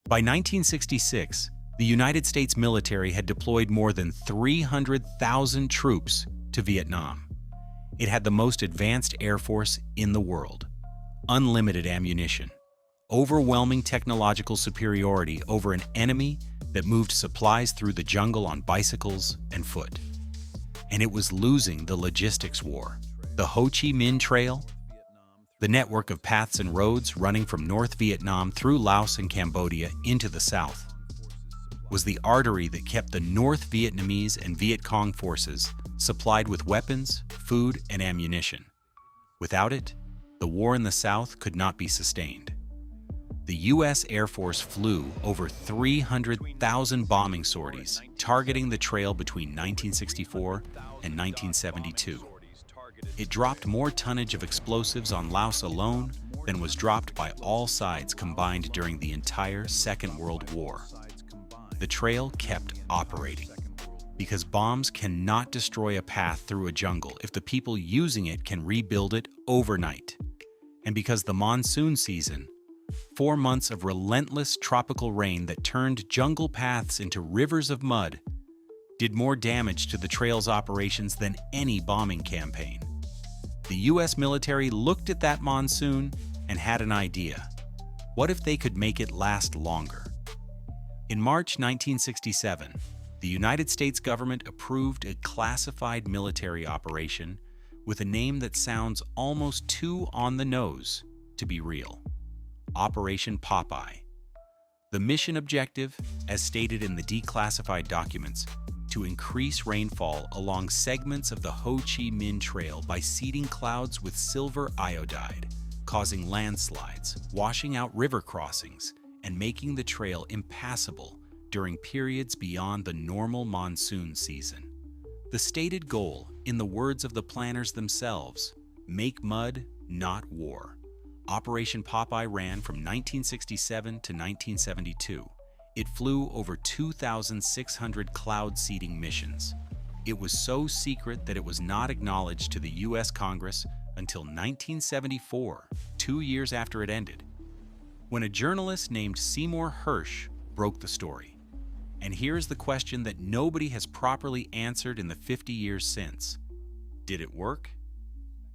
By 1966, the United States military had deployed more than 300,000 troops to Vietnam. It had the most advanced air force in the world, unlimited ammunition, overwhelming technological superiority over an enemy that moved supplies through the jungle on bicycles and foot. And it was losing the logistics war. The Ho Chi Minh Trail, the network of paths and roads running from North Vietnam through Laos and Cambodia into the south, was the artery that kept the North Vietnamese and Viet Cong forces supplied with weapons, food, and ammunition. Without it, the war in the south could not be sustained. The U.S. Air Force flew over 300,000 bombing sorties, targeting the trail between 1964 and 1972. It dropped more tonnage of explosives on Laos alone than was dropped by all sides combined during the entire Second World War. The trail kept operating, because bombs cannot destroy a path through a jungle if the people using it can rebuild it overnight. And because the monsoon season, 4 months of relentless tropical rain that turned jungle paths into rivers of mud, did more damage to the trail's operations than any bombing campaign. The U.S. military looked at that monsoon and had an idea. What if they could make it last longer? In March 1967, the United States government approved a classified military operation with a name that sounds almost too on the nose to be real: Operation Popeye. The mission objective, as stated in the declassified documents, to increase rainfall along segments of the Ho Chi Minh Trail by seeding clouds with silver iodide, causing landslides, washing out river crossings, and making the trail impassable during periods beyond the normal monsoon season. The stated goal, in the words of the planners themselves, make mud, not war. Operation Popeye ran from 1967 to 1972. It flew over 2,600 cloud seeding missions. It was so secret that it was not acknowledged to the U.S. Congress until 1974, 2 years after it ended, when a journalist named Seymour Hersh broke the story. And here's the question that nobody has properly answered in the 50 years since. Did it work?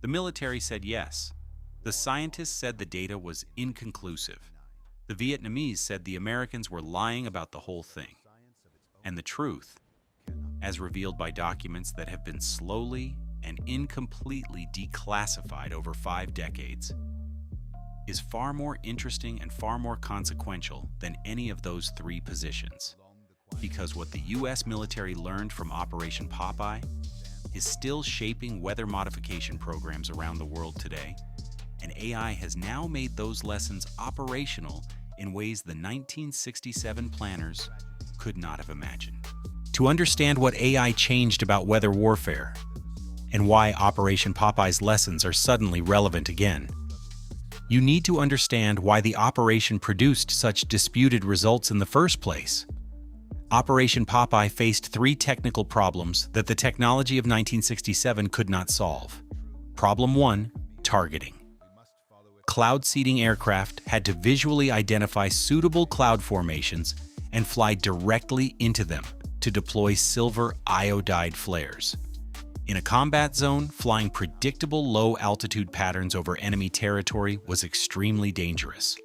The military said yes. The scientists said the data was inconclusive. The Vietnamese said the Americans were lying about the whole thing. And the truth, as revealed by documents that have been slowly and incompletely declassified over 5 decades, is far more interesting and far more consequential than any of those 3 positions. Because what the U.S. military learned from Operation Popeye is still shaping weather modification programs around the world today, and AI has now made those lessons operational in ways the 1967 planners could not have imagined. To understand what AI changed about weather warfare, and why Operation Popeye's lessons are suddenly relevant again, you need to understand why the operation produced such disputed results in the first place. Operation Popeye faced 3 technical problems that the technology of 1967 could not solve. Problem 1, targeting. Cloud seeding aircraft had to visually identify suitable cloud formations and fly directly into them to deploy silver iodide flares. In a combat zone, flying predictable low-altitude patterns over enemy territory was extremely dangerous.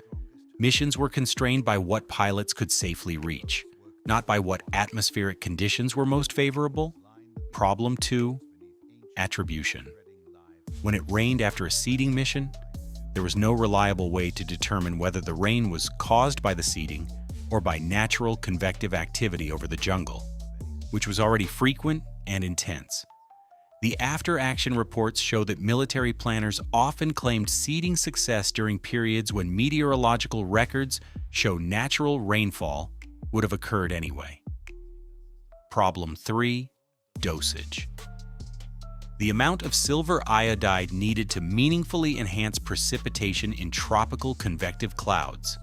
Missions were constrained by what pilots could safely reach, not by what atmospheric conditions were most favorable. Problem 2, attribution. When it rained after a seeding mission, there was no reliable way to determine whether the rain was caused by the seeding or by natural convective activity over the jungle, which was already frequent and intense. The after-action reports show that military planners often claimed seeding success during periods when meteorological records show natural rainfall would have occurred anyway. Problem 3, dosage. The amount of silver iodide needed to meaningfully enhance precipitation in tropical convective clouds,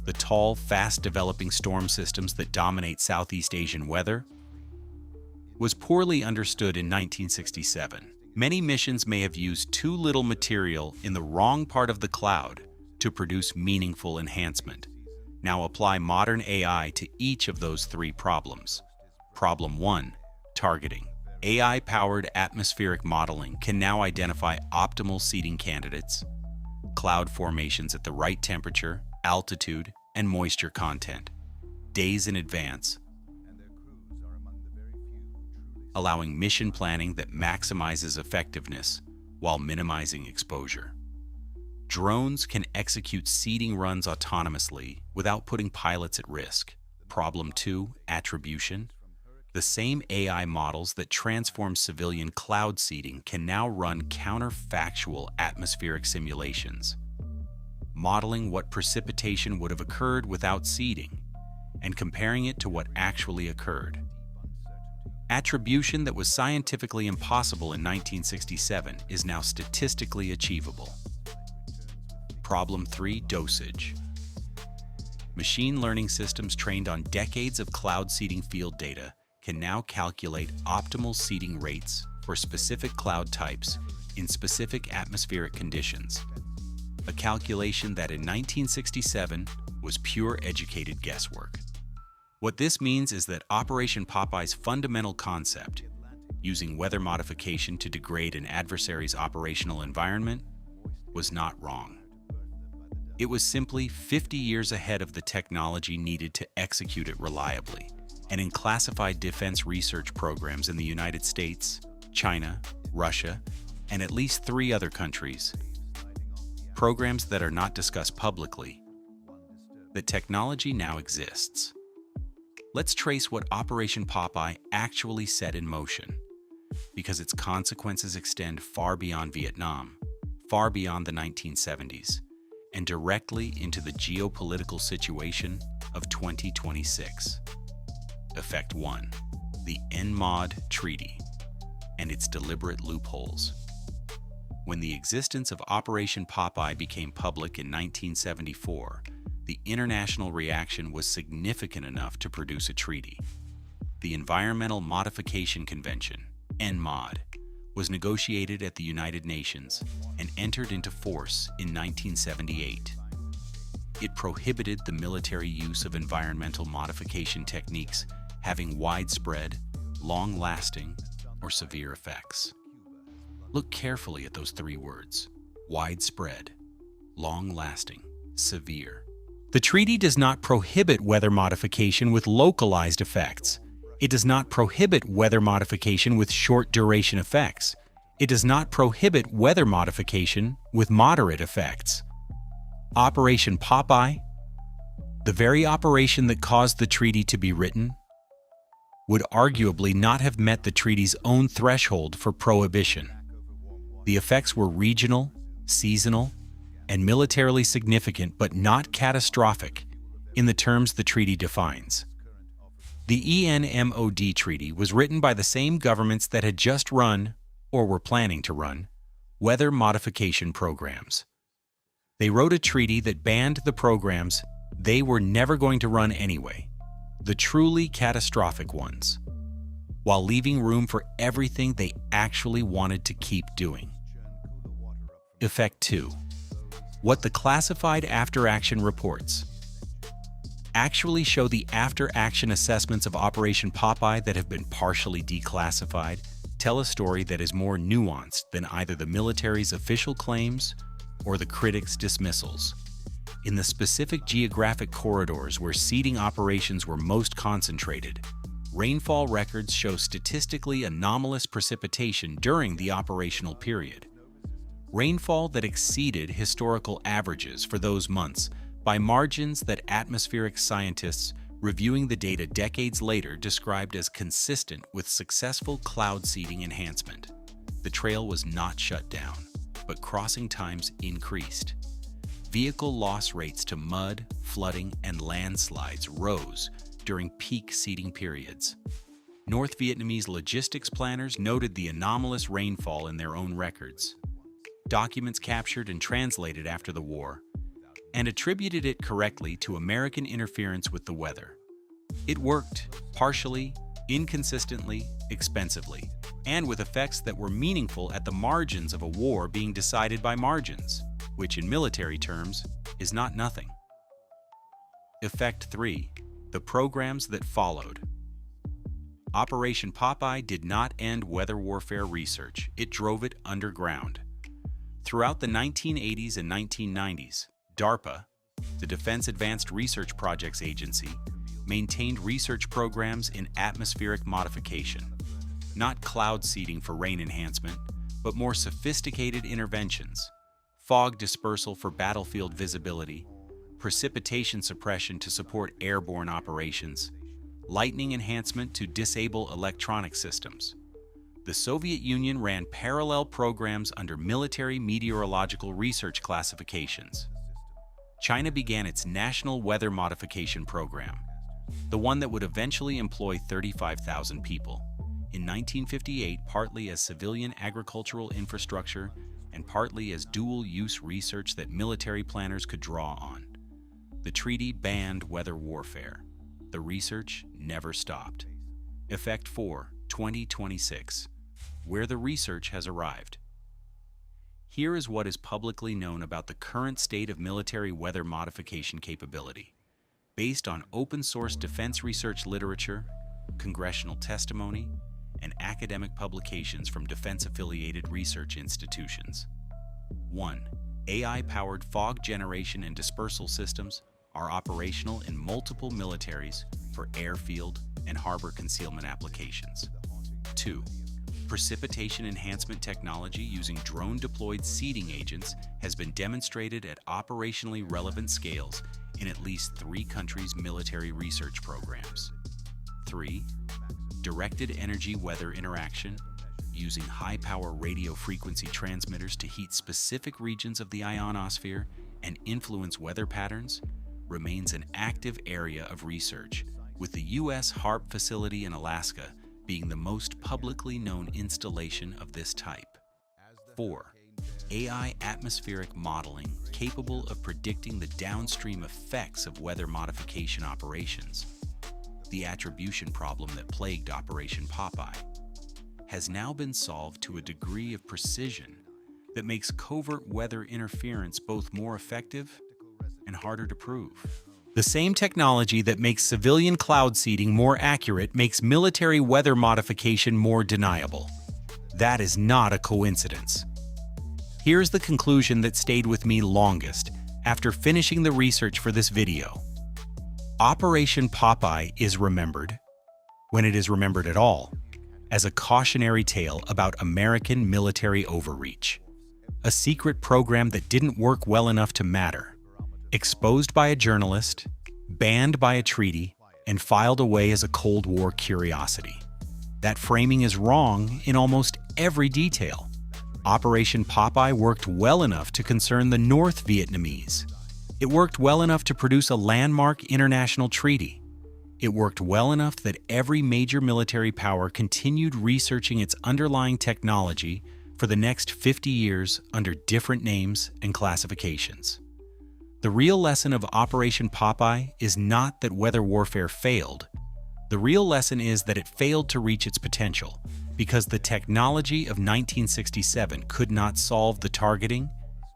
the tall, fast-developing storm systems that dominate Southeast Asian weather, was poorly understood in 1967. Many missions may have used too little material in the wrong part of the cloud to produce meaningful enhancement. Now apply modern AI to each of those three problems. Problem 1. Targeting. AI-powered atmospheric modeling can now identify optimal seeding candidates, cloud formations at the right temperature, altitude, and moisture content, days in advance, allowing mission planning that maximizes effectiveness while minimizing exposure. Drones can execute seeding runs autonomously without putting pilots at risk. Problem 2. Attribution. The same AI models that transform civilian cloud seeding can now run counterfactual atmospheric simulations, modeling what precipitation would have occurred without seeding and comparing it to what actually occurred. Attribution that was scientifically impossible in 1967 is now statistically achievable. Problem 3. Dosage. Machine learning systems trained on decades of cloud seeding field data can now calculate optimal seeding rates for specific cloud types in specific atmospheric conditions, a calculation that in 1967 was pure educated guesswork. What this means is that Operation Popeye's fundamental concept, using weather modification to degrade an adversary's operational environment, was not wrong. It was simply 50 years ahead of the technology needed to execute it reliably. And in classified defense research programs in the United States, China, Russia, and at least 3 other countries, programs that are not discussed publicly, the technology now exists. Let's trace what Operation Popeye actually set in motion, because its consequences extend far beyond Vietnam, far beyond the 1970s, and directly into the geopolitical situation of 2026. Effect 1. The NMOD Treaty and its deliberate loopholes. When the existence of Operation Popeye became public in 1974, the international reaction was significant enough to produce a treaty. The Environmental Modification Convention, NMOD, was negotiated at the United Nations and entered into force in 1978. It prohibited the military use of environmental modification techniques having widespread, long-lasting, or severe effects. Look carefully at those 3 words: widespread, long-lasting, severe. The treaty does not prohibit weather modification with localized effects. It does not prohibit weather modification with short-duration effects. It does not prohibit weather modification with moderate effects. Operation Popeye, the very operation that caused the treaty to be written, would arguably not have met the treaty's own threshold for prohibition. The effects were regional, seasonal, and militarily significant but not catastrophic in the terms the treaty defines. The ENMOD treaty was written by the same governments that had just run, or were planning to run, weather modification programs. They wrote a treaty that banned the programs they were never going to run anyway, the truly catastrophic ones, while leaving room for everything they actually wanted to keep doing. Effect 2. What the classified after-action reports actually show the after-action assessments of Operation Popeye that have been partially declassified tell a story that is more nuanced than either the military's official claims or the critics' dismissals. In the specific geographic corridors where seeding operations were most concentrated, rainfall records show statistically anomalous precipitation during the operational period. Rainfall that exceeded historical averages for those months by margins that atmospheric scientists reviewing the data decades later described as consistent with successful cloud seeding enhancement. The trail was not shut down, but crossing times increased. Vehicle loss rates to mud, flooding, and landslides rose during peak seeding periods. North Vietnamese logistics planners noted the anomalous rainfall in their own records, documents captured and translated after the war, and attributed it correctly to American interference with the weather. It worked, partially, inconsistently, expensively, and with effects that were meaningful at the margins of a war being decided by margins, which in military terms is not nothing. Effect 3. The programs that followed. Operation Popeye did not end weather warfare research, it drove it underground. Throughout the 1980s and 1990s, DARPA, the Defense Advanced Research Projects Agency, maintained research programs in atmospheric modification, not cloud seeding for rain enhancement, but more sophisticated interventions, fog dispersal for battlefield visibility, precipitation suppression to support airborne operations, lightning enhancement to disable electronic systems. The Soviet Union ran parallel programs under military meteorological research classifications. China began its National Weather Modification Program, the one that would eventually employ 35,000 people, in 1958 partly as civilian agricultural infrastructure and partly as dual-use research that military planners could draw on. The treaty banned weather warfare. The research never stopped. Effect 4, 2026, where the research has arrived. Here is what is publicly known about the current state of military weather modification capability. Based on open-source defense research literature, congressional testimony, and academic publications from defense-affiliated research institutions. 1. AI-powered fog generation and dispersal systems are operational in multiple militaries for airfield and harbor concealment applications. 2. Precipitation enhancement technology using drone-deployed seeding agents has been demonstrated at operationally relevant scales in at least 3 countries' military research programs. 3. Directed energy weather interaction using high-power radio frequency transmitters to heat specific regions of the ionosphere and influence weather patterns remains an active area of research, with the U.S. HARP facility in Alaska being the most publicly known installation of this type. 4. AI atmospheric modeling capable of predicting the downstream effects of weather modification operations. The attribution problem that plagued Operation Popeye has now been solved to a degree of precision that makes covert weather interference both more effective and harder to prove. The same technology that makes civilian cloud seeding more accurate makes military weather modification more deniable. That is not a coincidence. Here's the conclusion that stayed with me longest after finishing the research for this video. Operation Popeye is remembered, when it is remembered at all, as a cautionary tale about American military overreach. A secret program that didn't work well enough to matter, exposed by a journalist, banned by a treaty, and filed away as a Cold War curiosity. That framing is wrong in almost every detail. Operation Popeye worked well enough to concern the North Vietnamese. It worked well enough to produce a landmark international treaty. It worked well enough that every major military power continued researching its underlying technology for the next 50 years under different names and classifications. The real lesson of Operation Popeye is not that weather warfare failed. The real lesson is that it failed to reach its potential because the technology of 1967 could not solve the targeting,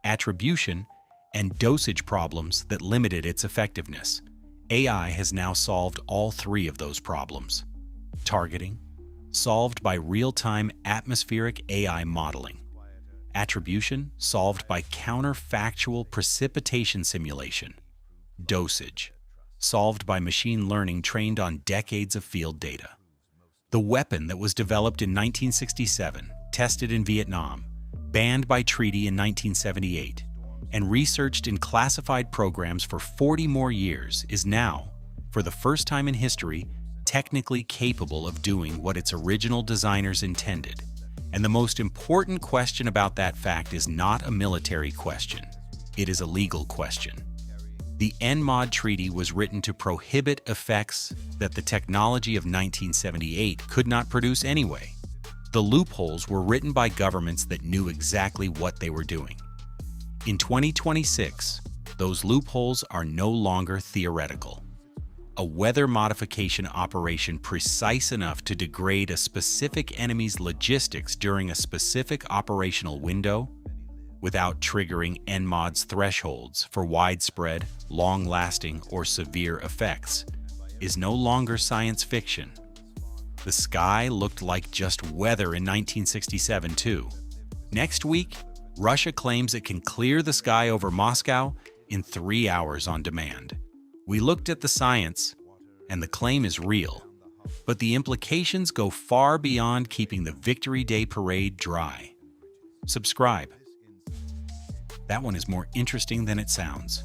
attribution, and dosage problems that limited its effectiveness. AI has now solved all 3 of those problems. Targeting, solved by real-time atmospheric AI modeling. Attribution, solved by counterfactual precipitation simulation. Dosage, solved by machine learning trained on decades of field data. The weapon that was developed in 1967, tested in Vietnam, banned by treaty in 1978, and researched in classified programs for 40 more years is now, for the first time in history, technically capable of doing what its original designers intended. And the most important question about that fact is not a military question. It is a legal question. The NMOD Treaty was written to prohibit effects that the technology of 1978 could not produce anyway. The loopholes were written by governments that knew exactly what they were doing. In 2026, those loopholes are no longer theoretical. A weather modification operation precise enough to degrade a specific enemy's logistics during a specific operational window without triggering NMOD's thresholds for widespread, long-lasting, or severe effects, is no longer science fiction. The sky looked like just weather in 1967, too. Next week, Russia claims it can clear the sky over Moscow in 3 hours on demand. We looked at the science, and the claim is real, but the implications go far beyond keeping the Victory Day parade dry. Subscribe. That one is more interesting than it sounds.